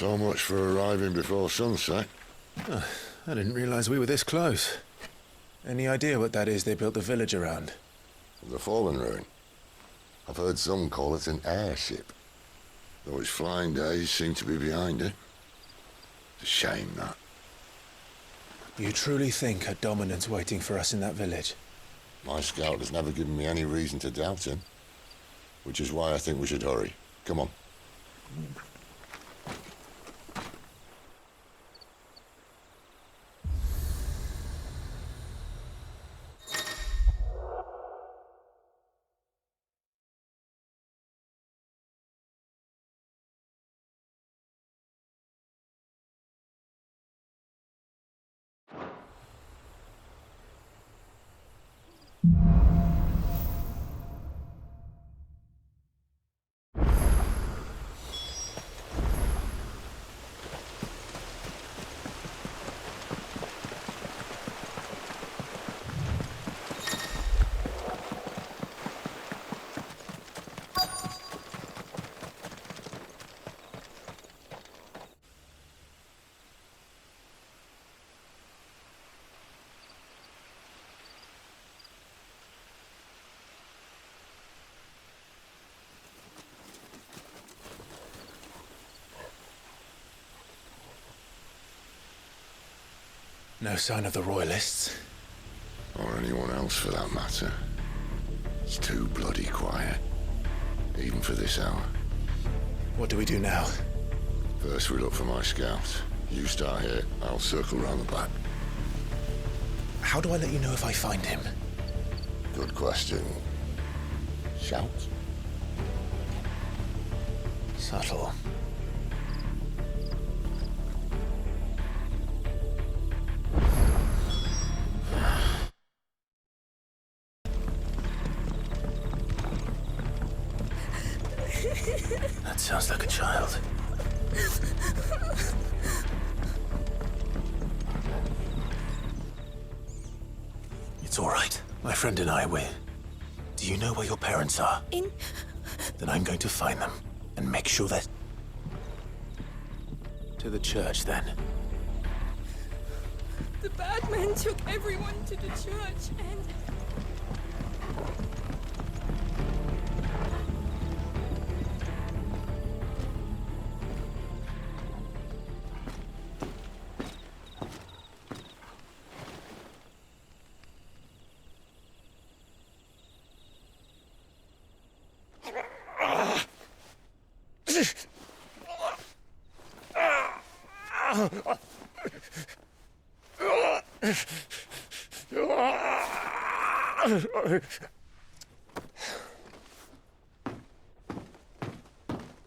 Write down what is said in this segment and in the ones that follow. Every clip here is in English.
So much for arriving before sunset. Oh, I didn't realize we were this close. Any idea what that is they built the village around? The fallen ruin. I've heard some call it an airship. Though its flying days seem to be behind it. It's a shame, that. You truly think a dominant's waiting for us in that village? My scout has never given me any reason to doubt him. Which is why I think we should hurry. Come on. No sign of the Royalists. Or anyone else for that matter. It's too bloody quiet. Even for this hour. What do we do now? First we look for my scout. You start here, I'll circle round the back. How do I let you know if I find him? Good question. Shout? Subtle. That sounds like a child. It's all right. My friend and I, do you know where your parents are? Then I'm going to find them and make sure that... To the church, then. The bad men took everyone to the church and...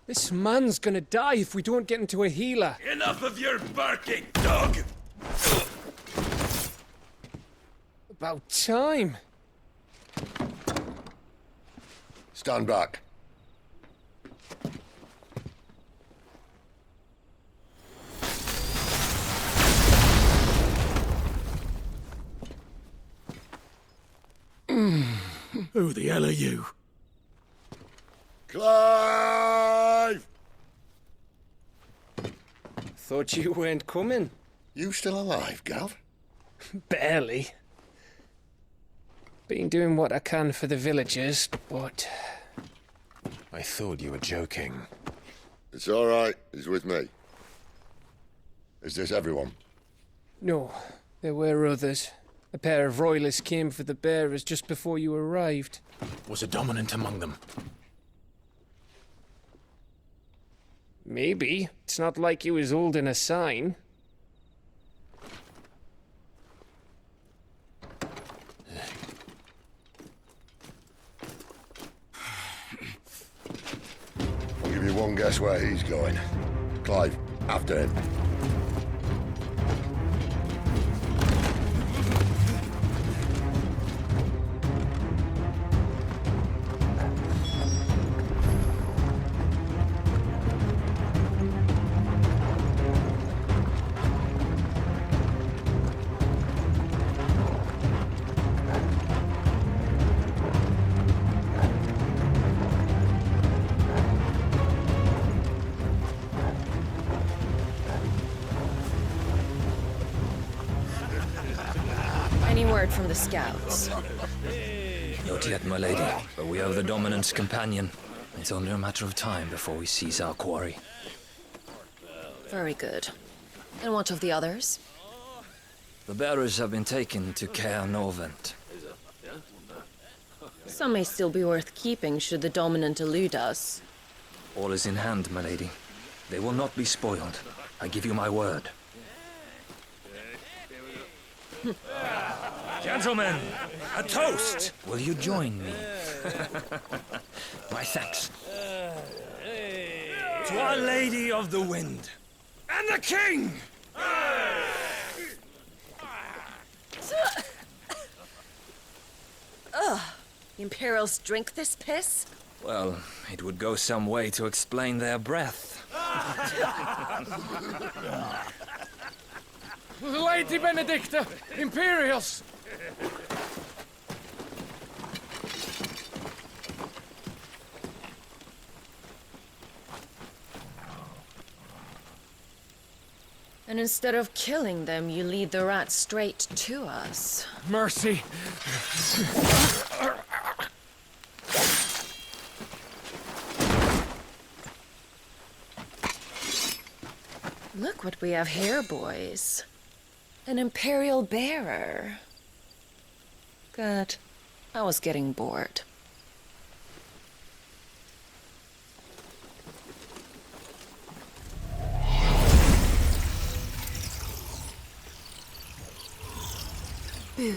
This man's gonna die if we don't get into a healer. Enough of your barking, dog! About time. Stand back. Who the hell are you? Clive! Thought you weren't coming. You still alive, Gav? Barely. Been doing what I can for the villagers, but... I thought you were joking. It's all right. He's with me. Is this everyone? No, there were others. A pair of royalists came for the bearers just before you arrived. Was a dominant among them? Maybe. It's not like he was holding a sign. I'll give you one guess where he's going. Clive, after him. heard from the scouts? Not yet, my lady, but we have the Dominant's companion. It's only a matter of time before we seize our quarry. Very good. And what of the others? The bearers have been taken to Caer Norvent. Some may still be worth keeping should the Dominant elude us. All is in hand, my lady. They will not be spoiled. I give you my word. Gentlemen, a toast! Will you join me? My thanks. To Our Lady of the Wind. And the King! Ugh. The Imperials drink this piss? Well, it would go some way to explain their breath. Lady Benedicta! Imperials! And instead of killing them, you lead the rats straight to us. Mercy! Look what we have here, boys. An Imperial bearer. Good. I was getting bored. Boo.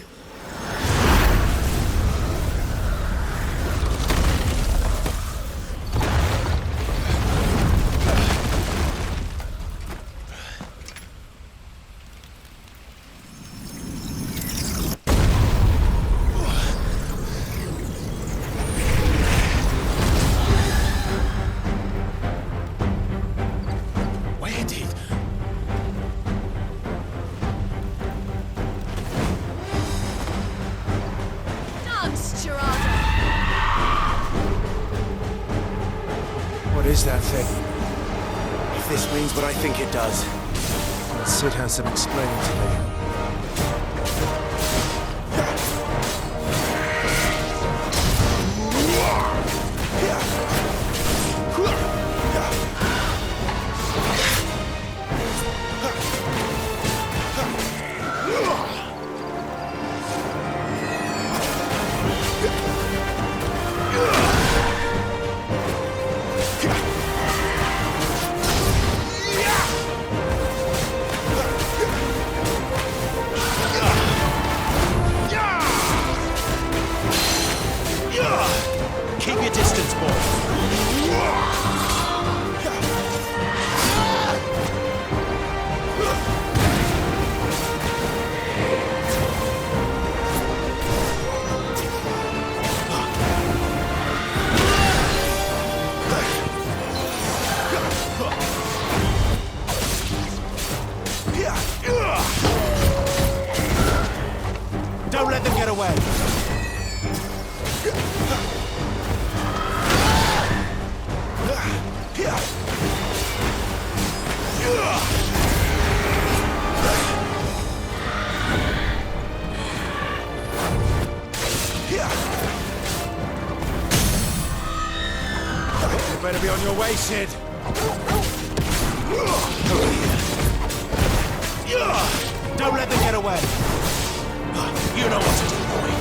What is that thing? If this means what I think it does, Sid has some explaining to do. Keep your distance, boy. Don't let them get away! You better be on your way, Sid. Don't let them get away. You know what to do, boy.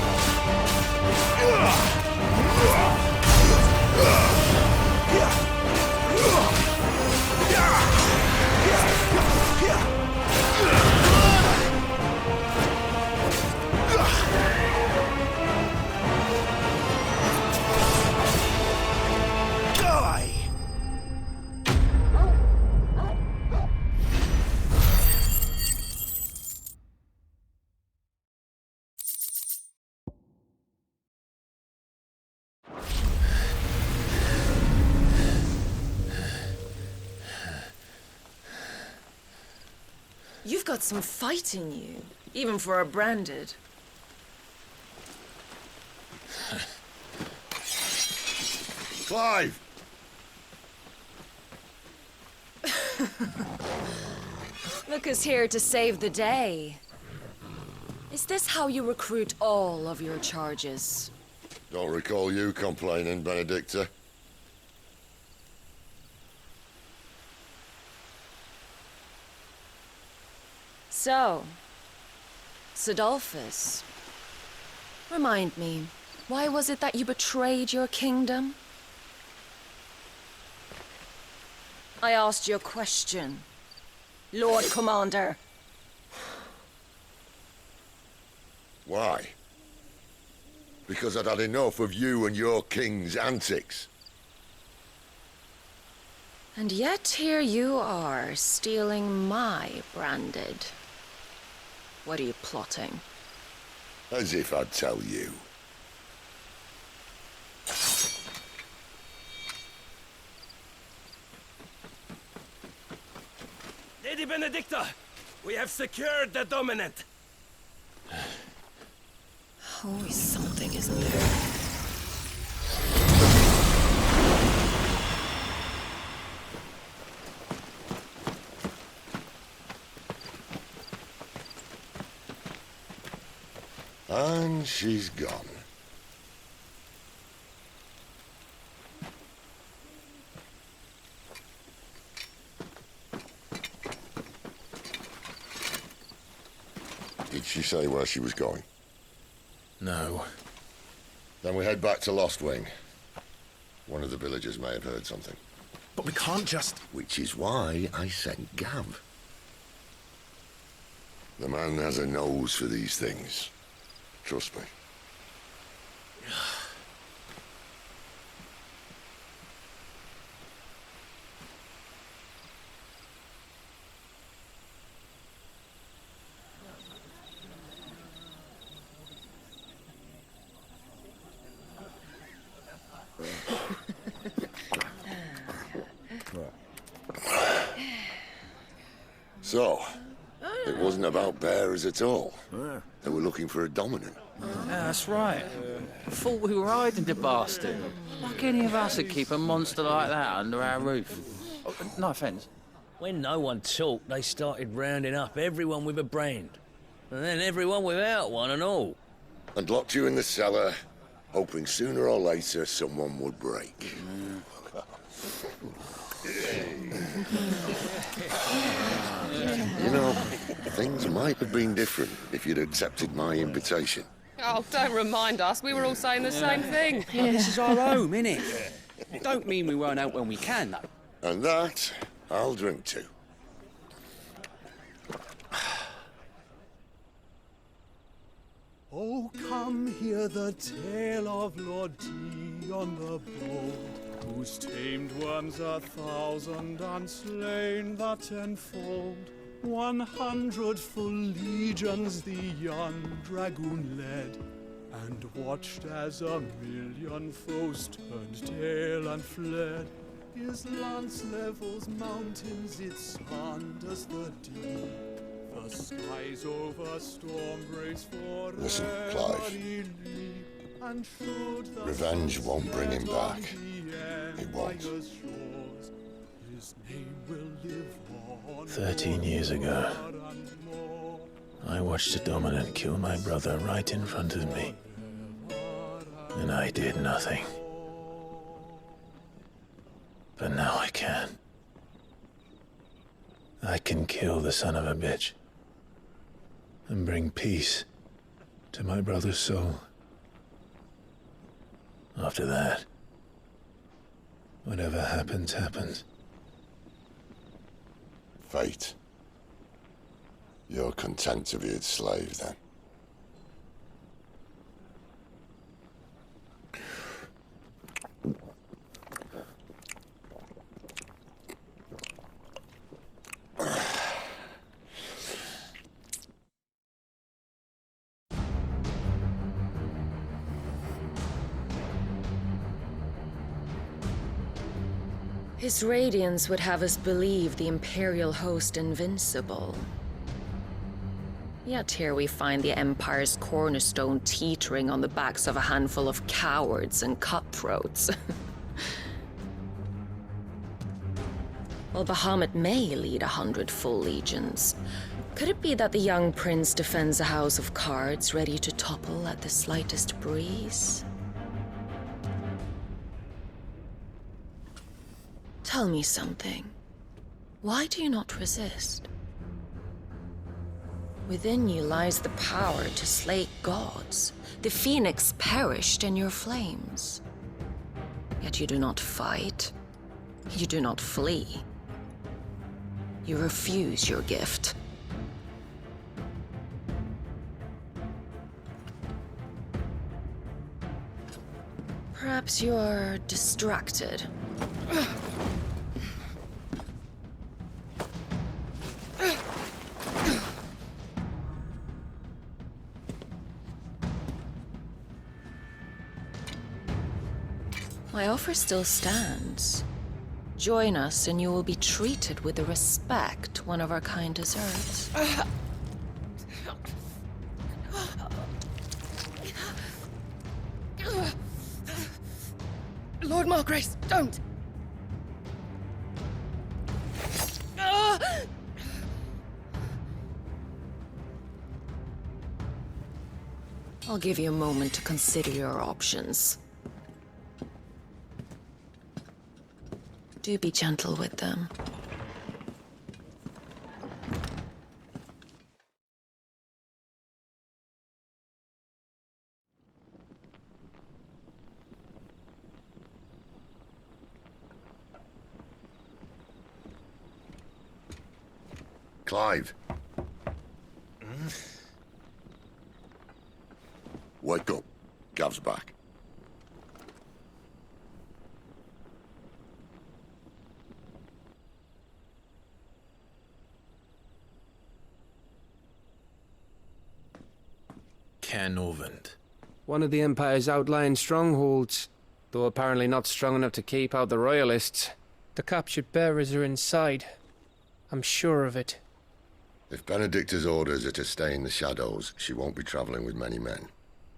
You've got some fight in you, even for a branded. Clive! Look who's here to save the day. Is this how you recruit all of your charges? Don't recall you complaining, Benedicta. So, Sidolphus, remind me, why was it that you betrayed your kingdom? I asked you a question, Lord Commander. Why? Because I'd had enough of you and your king's antics. And yet here you are, stealing my branded. What are you plotting? As if I'd tell you. Lady Benedicta, we have secured the dominant. Always something, isn't there? And she's gone. Did she say where she was going? No. Then we head back to Lost Wing. One of the villagers may have heard something. But we can't just... Which is why I sent Gav. The man has a nose for these things. Trust me. So, it wasn't about bearers at all. They were looking for a dominant. Yeah, that's right. I thought we were hiding the bastard. Like any of us would keep a monster like that under our roof. Oh, no offence. When no one talked, they started rounding up everyone with a brand. And then everyone without one and all. And locked you in the cellar, hoping sooner or later someone would break. You know, things might have been different if you'd accepted my invitation. Oh, don't remind us. We were all saying the same thing. This is our home, innit? Don't mean we won't out when we can, though. And that, I'll drink to. Oh, come hear the tale of Lord T on the bold, who's tamed worms 1,000 and slain the 10-fold. 100 full legions the young dragoon led, and watched as 1,000,000 foes turned tail and fled. His lance levels mountains, it sanders the deep. The skies over storm brace for Listen, Clive. Revenge won't bring him back. It won't. 13 years ago, I watched a dominant kill my brother right in front of me. And I did nothing. But now I can. I can kill the son of a bitch. And bring peace to my brother's soul. After that, whatever happens, happens. Fate. You're content to be its slave, then? His radiance would have us believe the Imperial host invincible. Yet here we find the Empire's cornerstone teetering on the backs of a handful of cowards and cutthroats. While Bahamut may lead 100 full legions, Could it be that the young prince defends a house of cards ready to topple at the slightest breeze? Tell me something. Why do you not resist? Within you lies the power to slay gods. The phoenix perished in your flames. Yet you do not fight. You do not flee. You refuse your gift. Perhaps you are distracted. My offer still stands. Join us and you will be treated with the respect one of our kind deserves. Lord Margrace, don't! I'll give you a moment to consider your options. Do be gentle with them. Clive. Wake up. Gav's back. Norvend. One of the Empire's outlying strongholds, though apparently not strong enough to keep out the Royalists. The captured bearers are inside. I'm sure of it. If Benedicta's orders are to stay in the shadows, she won't be traveling with many men.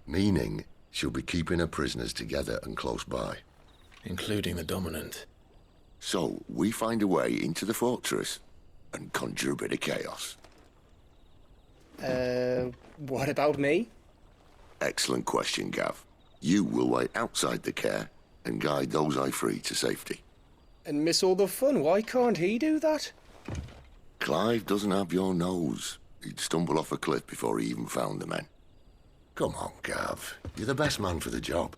Meaning, she'll be keeping her prisoners together and close by. Including the Dominant. So, we find a way into the fortress and conjure a bit of chaos. What about me? Excellent question, Gav. You will wait outside the care and guide those I free to safety. And miss all the fun. Why can't he do that? Clive doesn't have your nose. He'd stumble off a cliff before he even found the men. Come on, Gav. You're the best man for the job.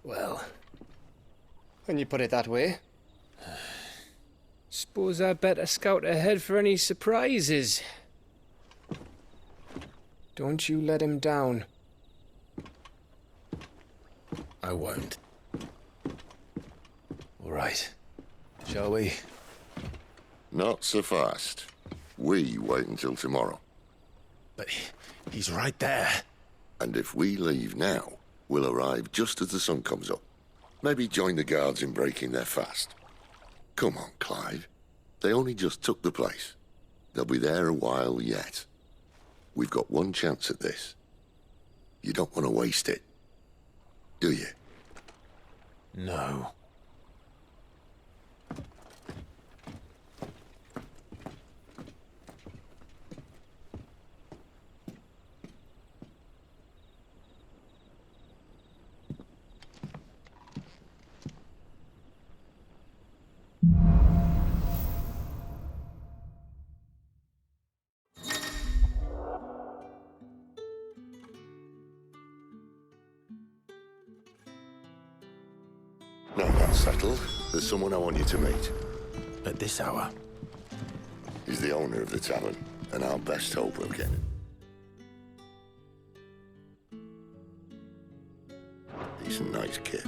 Well, when you put it that way. Suppose I'd better scout ahead for any surprises. Don't you let him down. I won't. All right. Shall we? Not so fast. We wait until tomorrow. But he's right there. And if we leave now, we'll arrive just as the sun comes up. Maybe join the guards in breaking their fast. Come on, Clive. They only just took the place. They'll be there a while yet. We've got one chance at this. You don't want to waste it, do you? No. Now that's settled. There's someone I want you to meet. At this hour? He's the owner of the tavern, and our best hope of getting decent night's kip.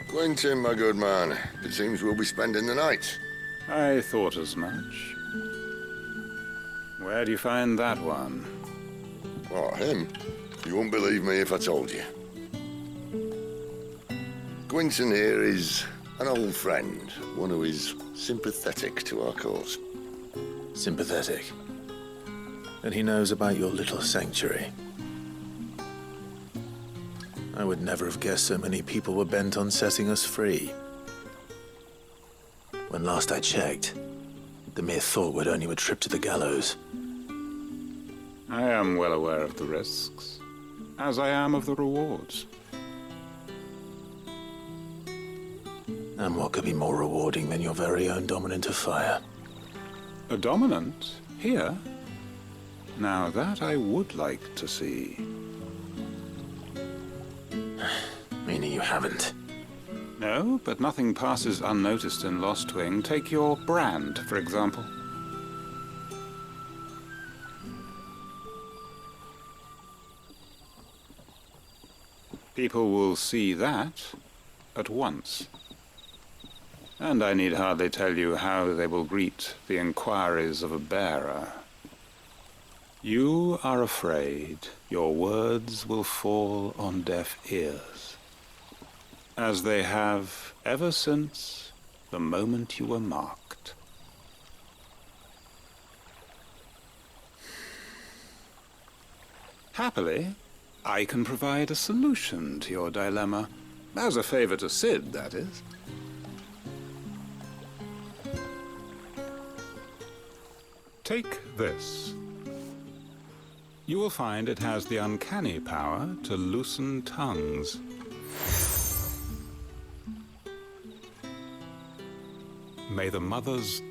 Quentin, my good man. It seems we'll be spending the night. I thought as much. Where do you find that one? Oh, him? You wouldn't believe me if I told you. Quentin here is an old friend, one who is sympathetic to our cause. Sympathetic. And he knows about your little sanctuary. I would never have guessed so many people were bent on setting us free. When last I checked, the mere thought would earn you a trip to the gallows. I am well aware of the risks, as I am of the rewards. And what could be more rewarding than your very own dominant of fire? A dominant? Here? Now that I would like to see. Meaning you haven't? No, but nothing passes unnoticed in Lostwing. Take your brand, for example. People will see that at once. And I need hardly tell you how they will greet the inquiries of a bearer. You are afraid your words will fall on deaf ears, as they have ever since the moment you were marked. Happily, I can provide a solution to your dilemma, as a favor to Sid, that is. Take this. You will find it has the uncanny power to loosen tongues. May the mothers...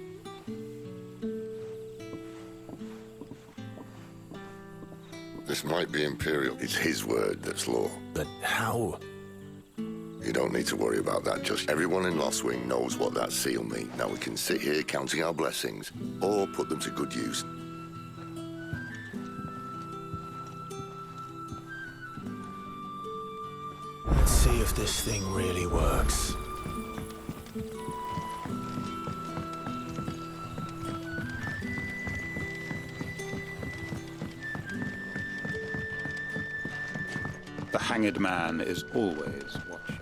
This might be Imperial. It's his word that's law. But how? You don't need to worry about that. Just everyone in Lostwing knows what that seal means. Now we can sit here counting our blessings, or put them to good use. Let's see if this thing really works. The hanged man is always watching.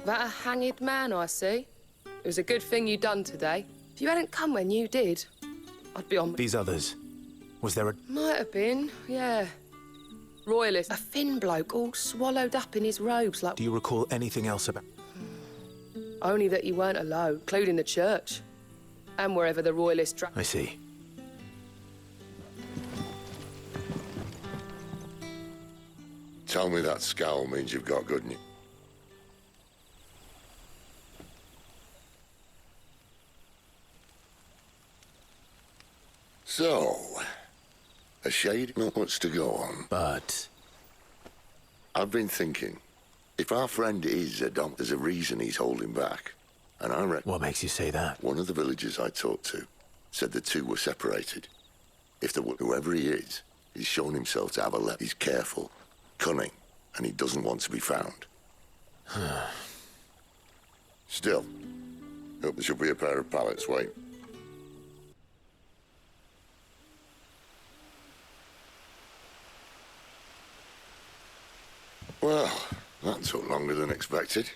That a hanged man, I see. It was a good thing you done today. If you hadn't come when you did, I'd be on... These others, was there a... Might have been, yeah. Royalist, a thin bloke all swallowed up in his robes like... Do you recall anything else about... Only that you weren't alone, including the church. And wherever the Royalists... I see. Tell me that scowl means you've got good news. So, a shade, not much to go on. But... I've been thinking, if our friend is a dump, there's a reason he's holding back. And I reckon... What makes you say that? One of the villagers I talked to said the two were separated. If there were, whoever he is, he's shown himself to have a he's careful, cunning, and he doesn't want to be found. Still, hope there should be a pair of pallets waiting. Well, that took longer than expected.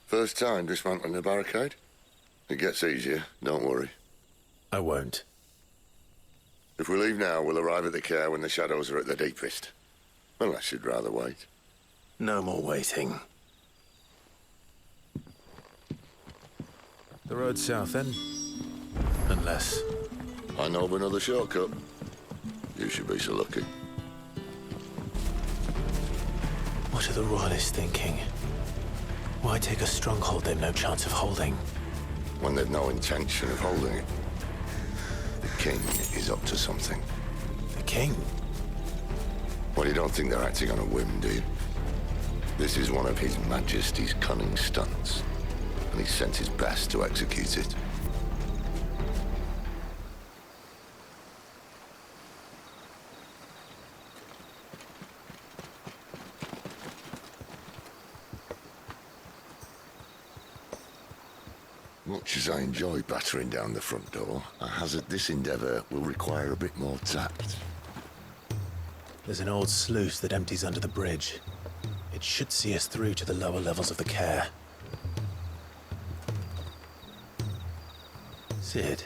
First time dismantling a barricade? It gets easier, don't worry. I won't. If we leave now, we'll arrive at the care when the shadows are at their deepest. Unless you'd rather wait. No more waiting. The road south, then? Unless... I know of another shortcut. You should be so lucky. What are the Royalists thinking? Why take a stronghold they've no chance of holding? When they've no intention of holding it. The king is up to something. The king? Well, you don't think they're acting on a whim, do you? This is one of His Majesty's cunning stunts, and he's sent his best to execute it. Much as I enjoy battering down the front door, I hazard this endeavour will require a bit more tact. There's an old sluice that empties under the bridge. It should see us through to the lower levels of the care. Sid.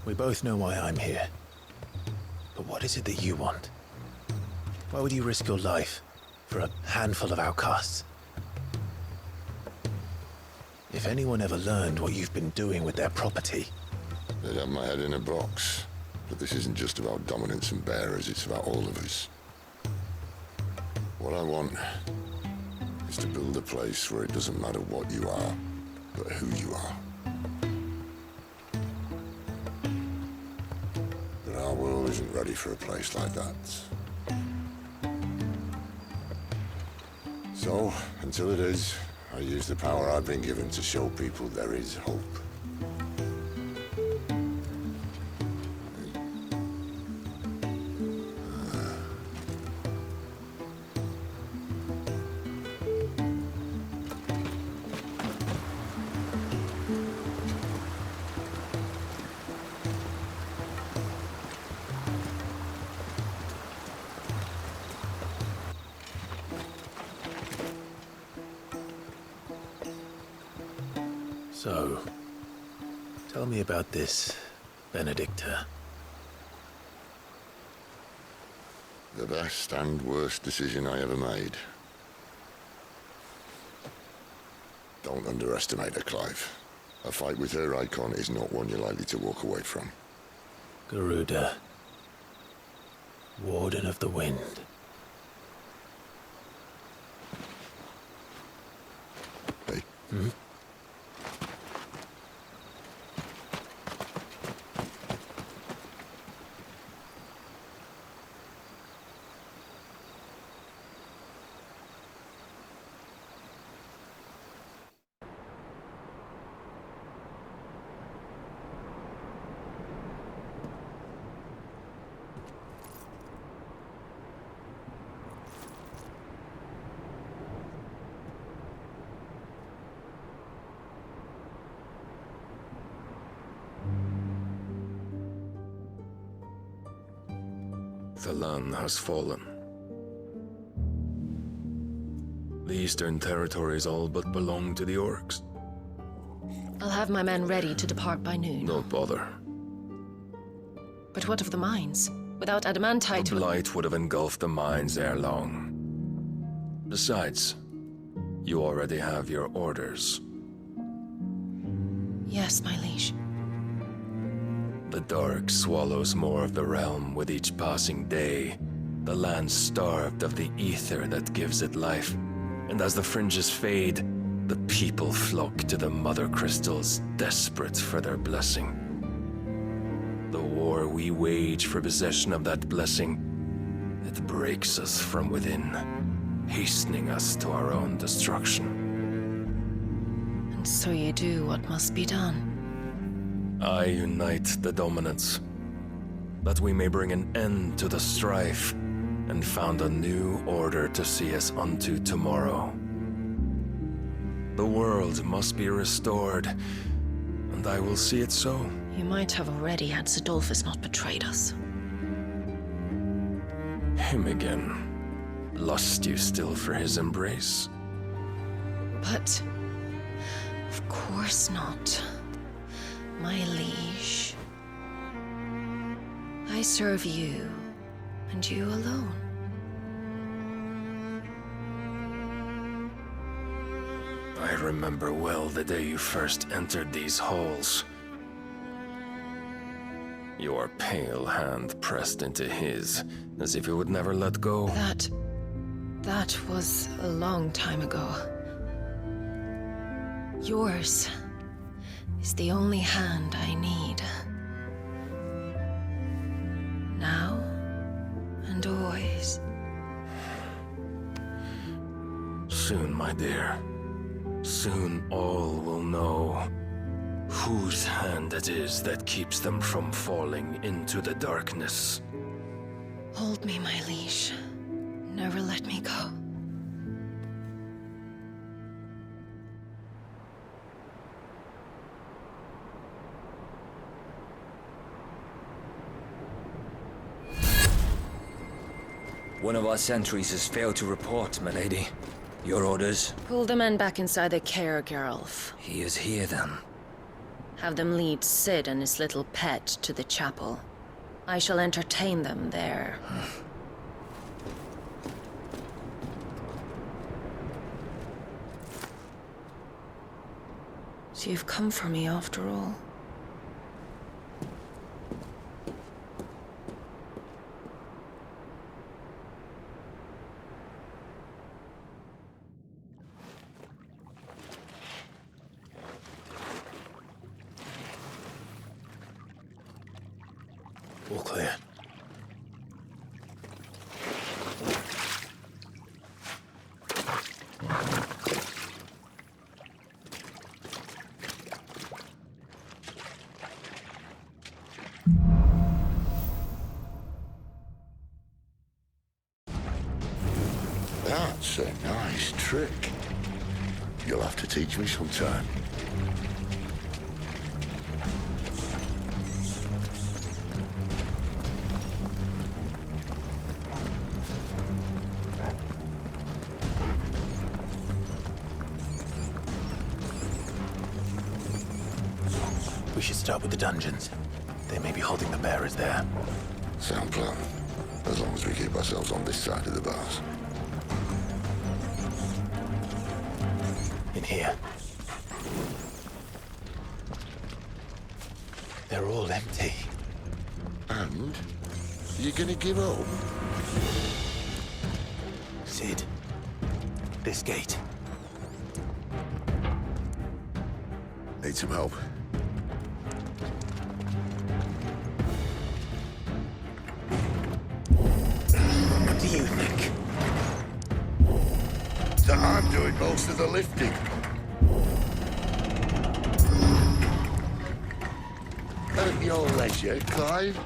We both know why I'm here. But what is it that you want? Why would you risk your life for a handful of outcasts? If anyone ever learned what you've been doing with their property... They'd have my head in a box. But this isn't just about dominance and bearers, it's about all of us. What I want is to build a place where it doesn't matter what you are, but who you are. But our world isn't ready for a place like that. So, until it is, I use the power I've been given to show people there is hope. So, tell me about this Benedicta. The best and worst decision I ever made. Don't underestimate her, Clive. A fight with her icon is not one you're likely to walk away from. Garuda. Warden of the Wind. Hey? Hmm? The land has fallen. The Eastern Territories all but belong to the Orcs. I'll have my men ready to depart by noon. Don't bother. But what of the mines? Without adamantite... The blight would have engulfed the mines ere long. Besides, you already have your orders. Yes, my liege. The dark swallows more of the realm with each passing day. The land starved of the ether that gives it life. And as the fringes fade, the people flock to the mother crystals, desperate for their blessing. The war we wage for possession of that blessing, it breaks us from within, hastening us to our own destruction. And so you do what must be done. I unite the dominants, that we may bring an end to the strife, and found a new order to see us unto tomorrow. The world must be restored, and I will see it so. You might have already had Sidolphus not betrayed us. Him again. Lust you still for his embrace? But... of course not. My liege. I serve you, and you alone. I remember well the day you first entered these halls. Your pale hand pressed into his, as if you would never let go. That was a long time ago. Yours is the only hand I need. Now and always. Soon, my dear. Soon all will know whose hand it is that keeps them from falling into the darkness. Hold me, my liege. Never let me go. One of our sentries has failed to report, milady. Your orders? Pull the men back inside the care, Geralf. He is here, then. Have them lead Sid and his little pet to the chapel. I shall entertain them there. So you've come for me after all. All clear. That's a nice trick. You'll have to teach me sometime. We should start with the dungeons. They may be holding the bearers there. Sound plan. As long as we keep ourselves on this side of the bars. In here. They're all empty. And? You gonna give up? Sid. This gate. Need some help? What do you think? That I'm doing most of the lifting. At your leisure, Clive.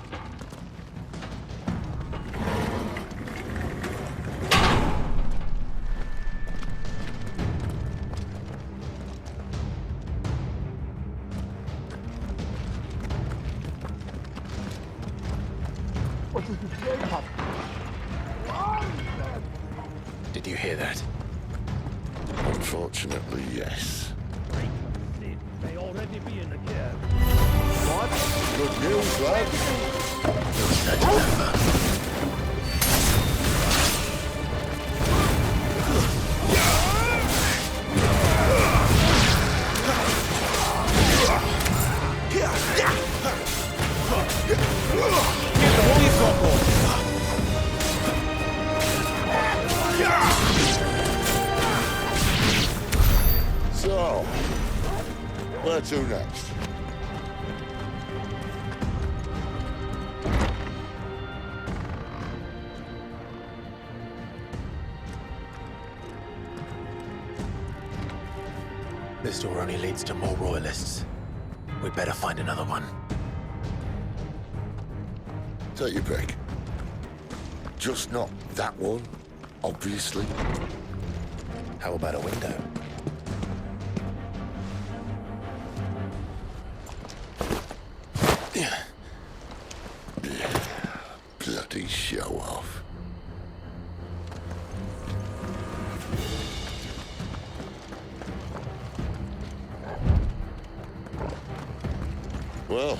Did you hear that? Unfortunately, yes. May already be in the care. What? Good news, So, where to next? This door only leads to more royalists. We'd better find another one. Take your pick. Just not that one, obviously. How about a window? Bloody show off. Well,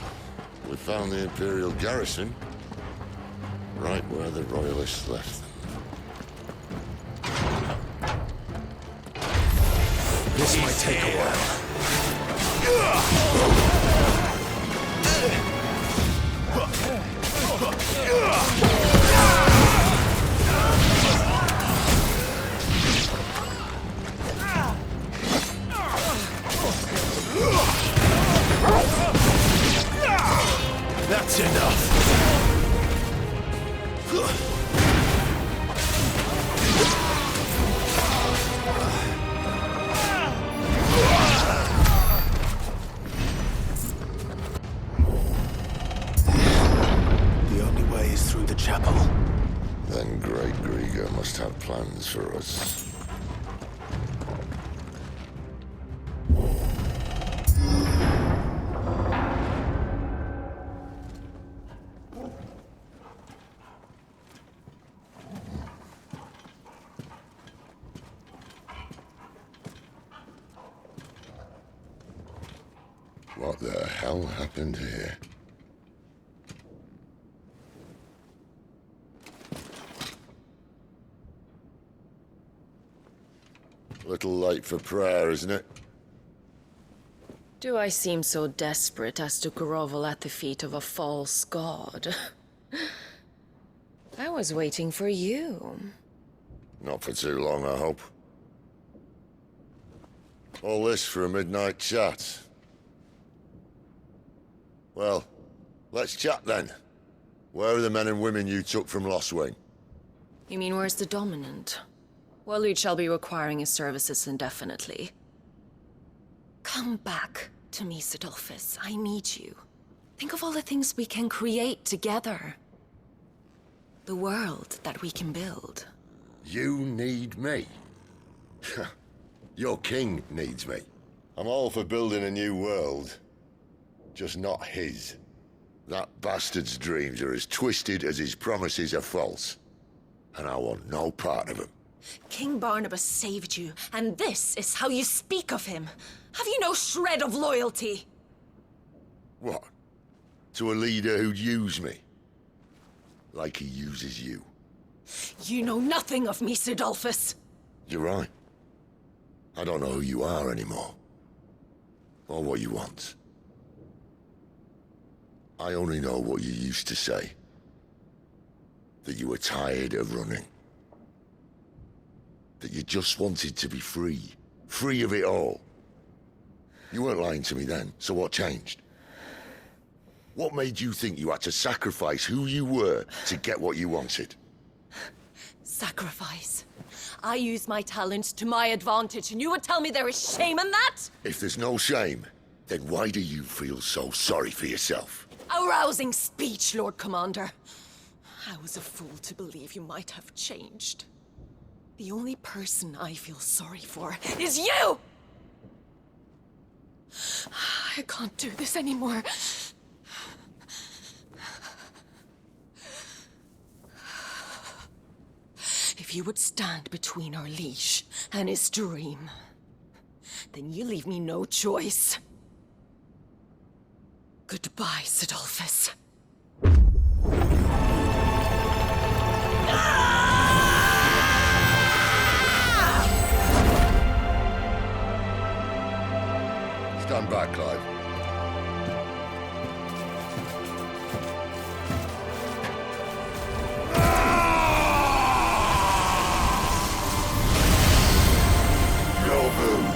we found the Imperial garrison, right where the Royalists left them. This might take a while. That's enough. The only way is through the chapel. Then Great Grieger must have plans for us. What the hell happened here? Little late for prayer, isn't it? Do I seem so desperate as to grovel at the feet of a false god? I was waiting for you. Not for too long, I hope. All this for a midnight chat. Well, let's chat then. Where are the men and women you took from Lost Wing? You mean where's the dominant? Well, you shall be requiring his services indefinitely. Come back to me, Sidolphus. I need you. Think of all the things we can create together. The world that we can build. You need me? Your king needs me. I'm all for building a new world. Just not his. That bastard's dreams are as twisted as his promises are false. And I want no part of them. King Barnabas saved you, and this is how you speak of him. Have you no shred of loyalty? What? To a leader who'd use me? Like he uses you? You know nothing of me, Sidolphus. You're right. I don't know who you are anymore. Or what you want. I only know what you used to say. That you were tired of running. That you just wanted to be free. Free of it all. You weren't lying to me then, so what changed? What made you think you had to sacrifice who you were to get what you wanted? Sacrifice. I use my talents to my advantage, and you would tell me there is shame in that? If there's no shame, then why do you feel so sorry for yourself? A rousing speech, Lord Commander. I was a fool to believe you might have changed. The only person I feel sorry for is you! I can't do this anymore. If you would stand between our liege and his dream, then you leave me no choice. Goodbye, Sidolphus. Stand back, Clive. No move.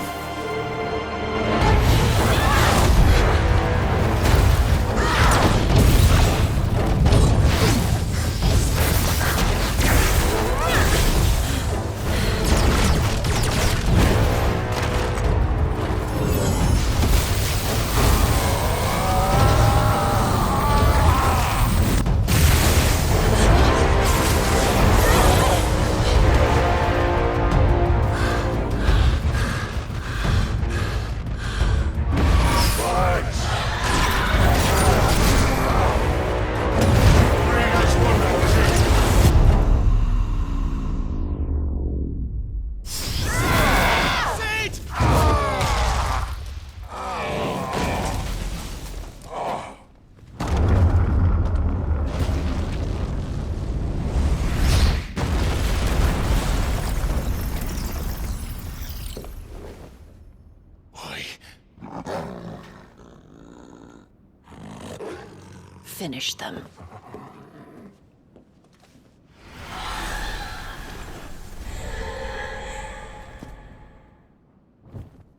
Finish them.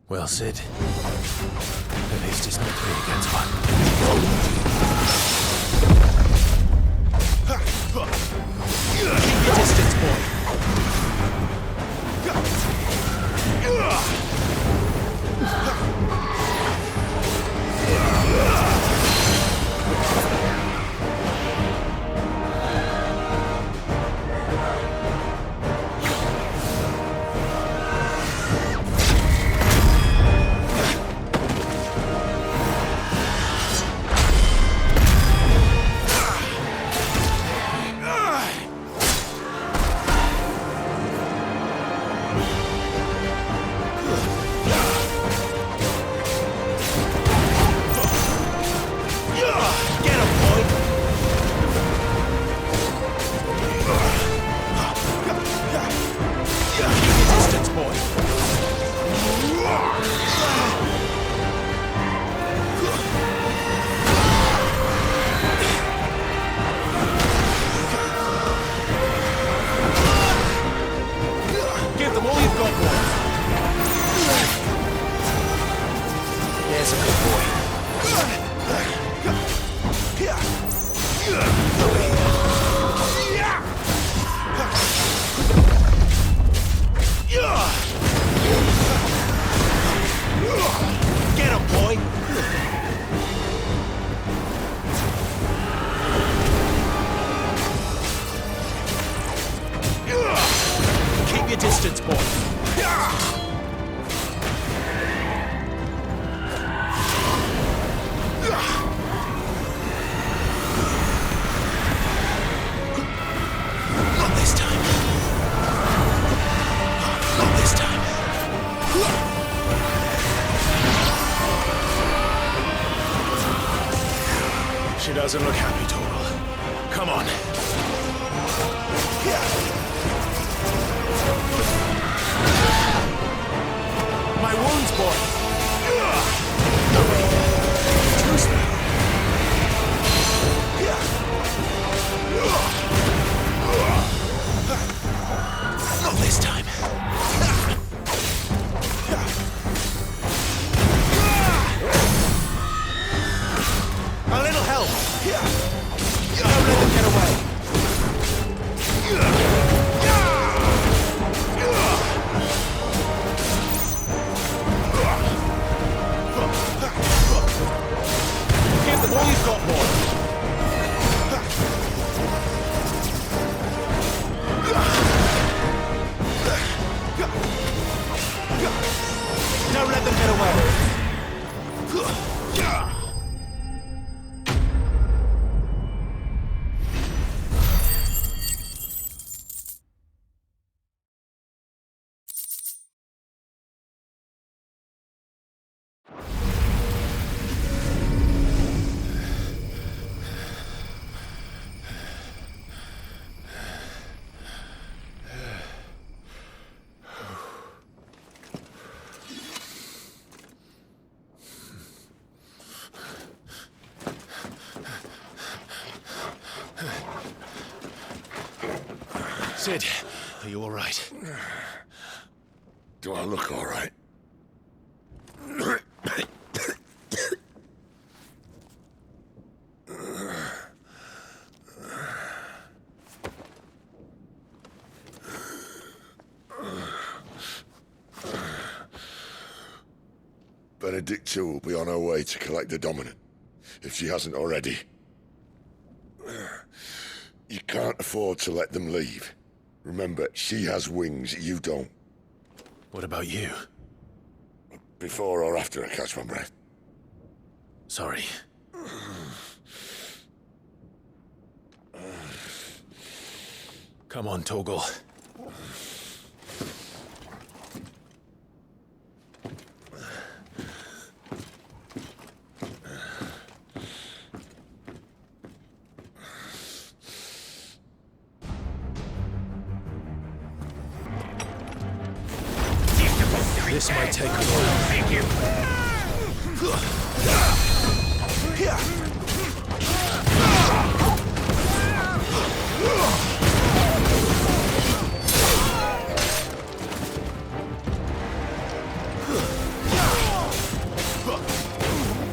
Well, Sid. At least it's not 3 against 1. Keep your distance, boy. got more? There's a good boy. Get him, boy! Keep your distance, boy. Not this time. Not this time. She doesn't look happy, Torgal. Come on. My wounds, boy. Too slow. Not this time. A little help. Don't let them get away. Give them all you've got, boy. Don't let them get away. Sid, are you all right? Do I look all right? Pt.2 will be on her way to collect the Dominant, if she hasn't already. You can't afford to let them leave. Remember, she has wings, you don't. What about you? Before or after I catch my breath? Sorry. Come on, Torgal. This might take a while. Thank you.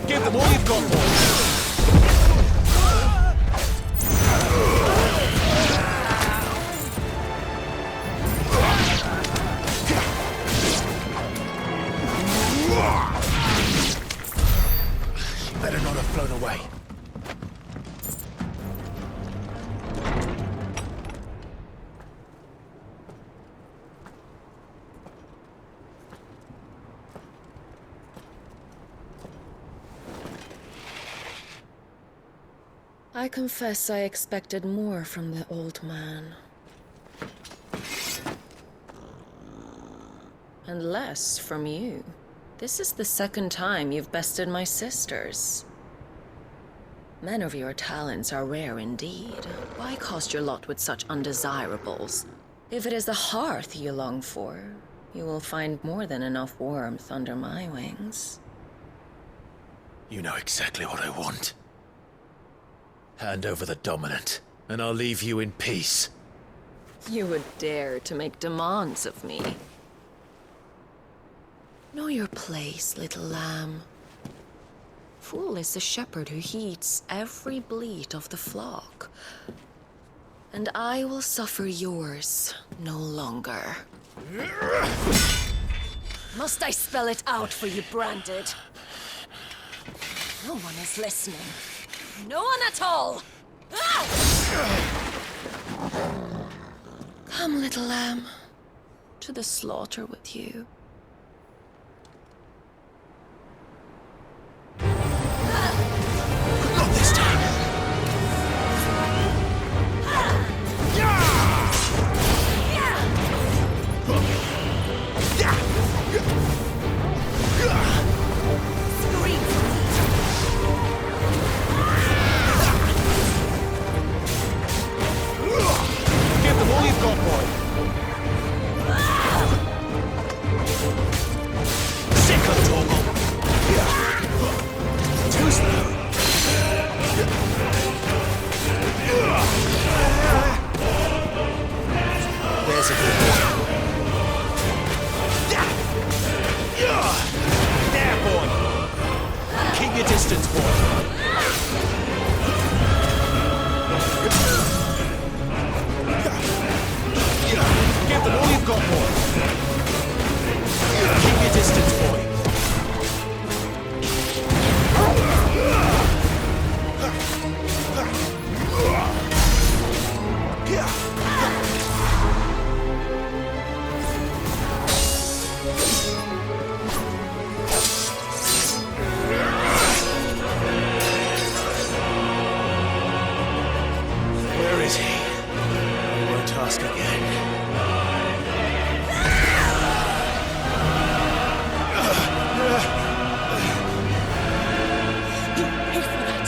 Give them all you've got, boys. Better not have flown away. I confess I expected more from the old man. And less from you. This is the second time you've bested my sisters. Men of your talents are rare indeed. Why cast your lot with such undesirables? If it is the hearth you long for, you will find more than enough warmth under my wings. You know exactly what I want. Hand over the Dominant, and I'll leave you in peace. You would dare to make demands of me. Know your place, little lamb. Fool is the shepherd who heeds every bleat of the flock. And I will suffer yours no longer. Must I spell it out for you, Branded? No one is listening. No one at all! Come, little lamb, to the slaughter with you. Not this time. Give them all you've got, boy. Sick of Torgal. Too slow. There's a good boy. There, boy. Keep your distance, boy. Give them all you've got, boy. Keep your distance, boy. Where is he? I won't ask again. You pay for that.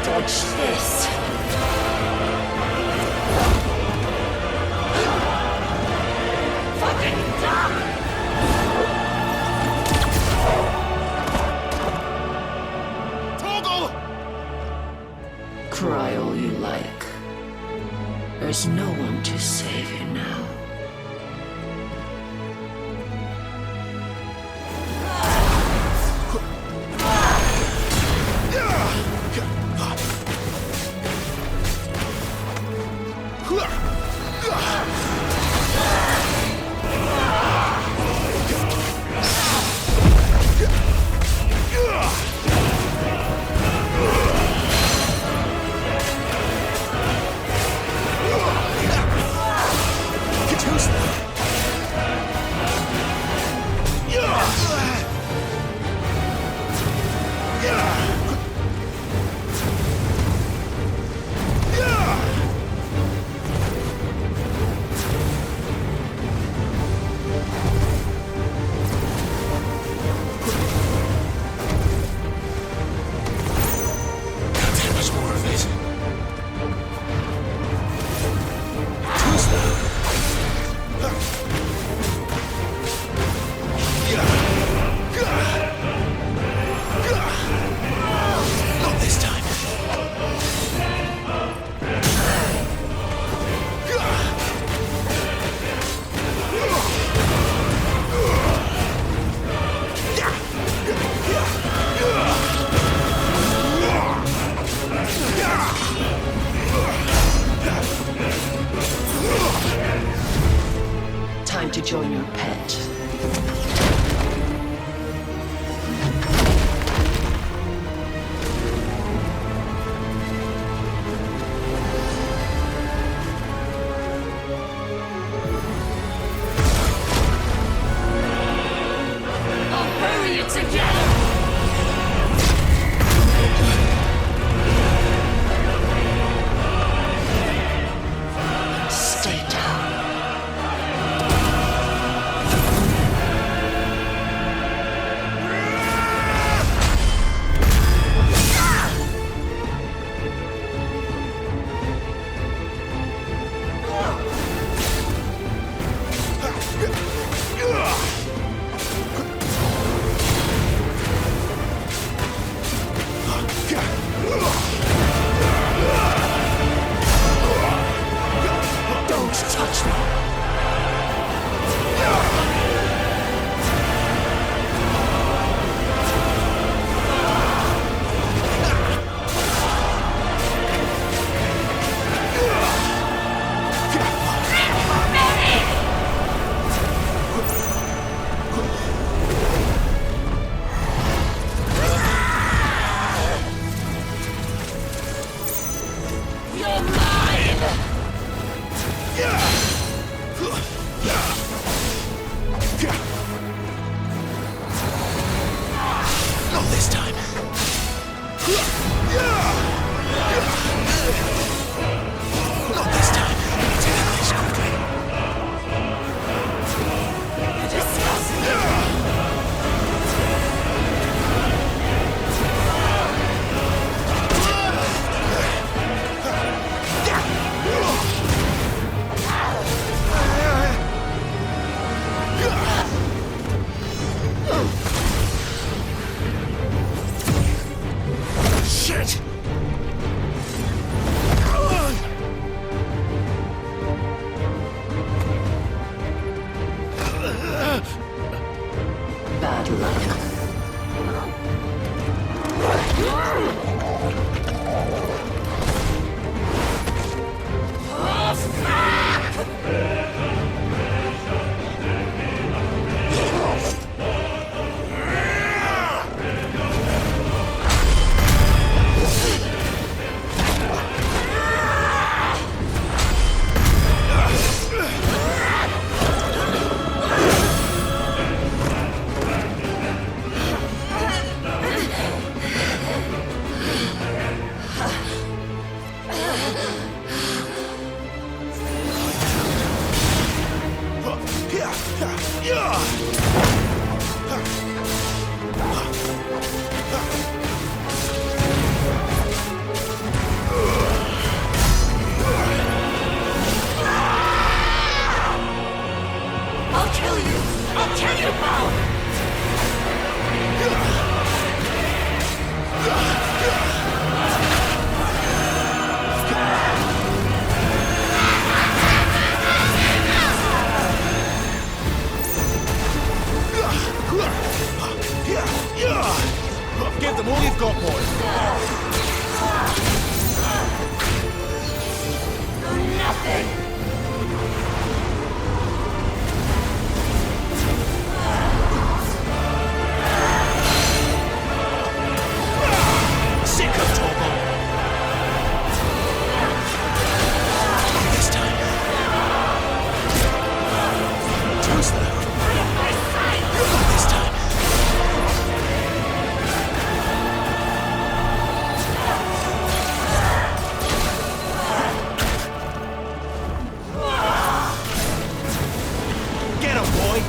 Dodge this. Fucking dumb! Cry all you like. There's no one to save you now. Time to join your pet. I'll bury you together! Stay down. this time. Not this time. Take this quickly. Shit! Bad luck. Give them all you've got, boys. Nothing. Sick of Torgal. This time. Too slow. This time. Get him, boy!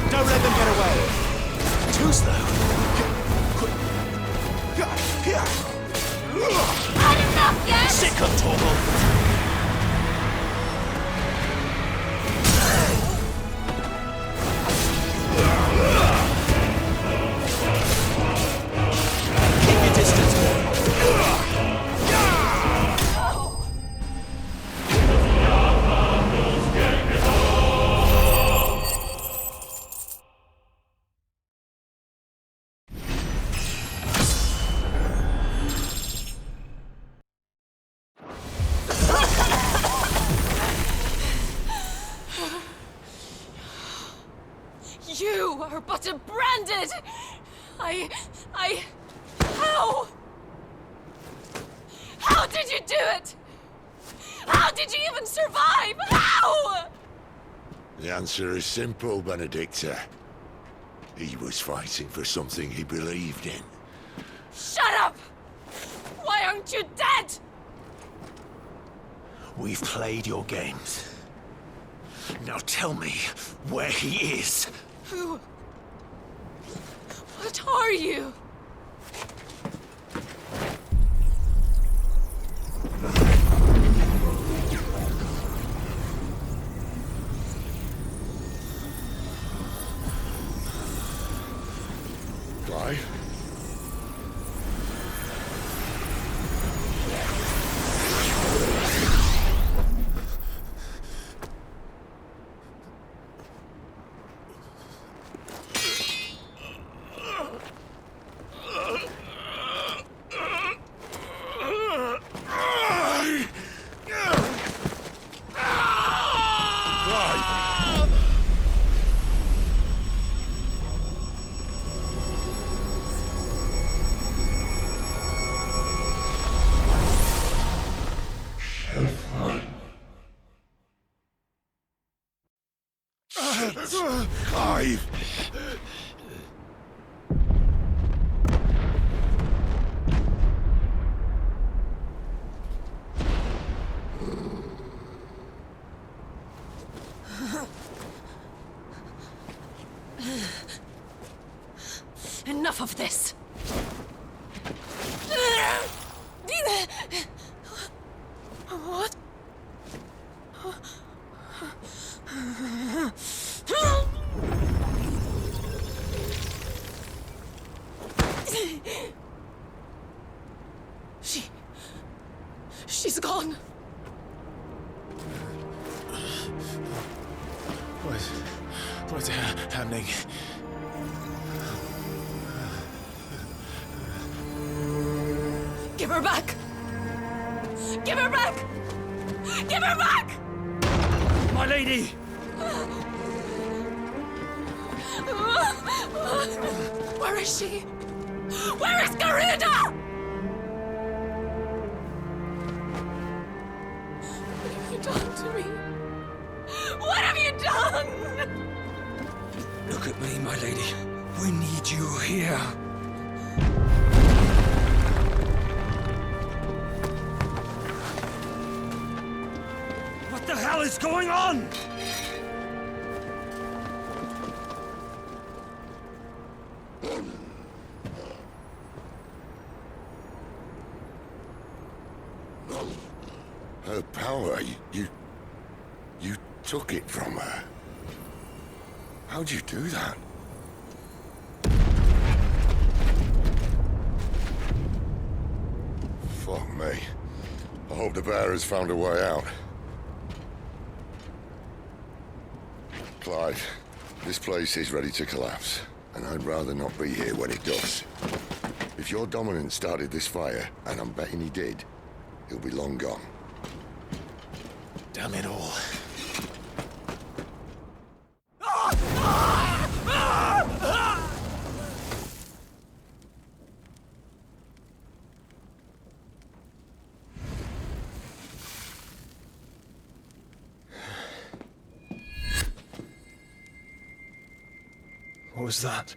Don't let them get away! Too slow. Not enough yet! Sick of Torgal! Keep your distance, boy! You are but a branded! How? How did you do it? How did you even survive? How? The answer is simple, Benedicta. He was fighting for something he believed in. Shut up! Why aren't you dead? We've played your games. Now tell me where he is. Who? What are you? Clive? Clive! Enough of this! What? She's gone. What's happening? Give her back! Give her back! Give her back! My lady! Where is she? Where is Garuda? What have you done to me? What have you done? Look at me, my lady. We need you here. What the hell is going on? Her power, you took it from her. How'd you do that? Fuck me. I hope the bear has found a way out. Clive, this place is ready to collapse, and I'd rather not be here when it does. If your dominant started this fire, and I'm betting he did, he'll be long gone. Damn it all. What was that?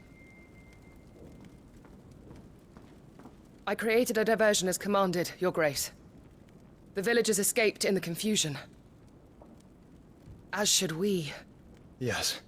I created a diversion as commanded, Your Grace. The villagers escaped in the confusion. As should we. Yes.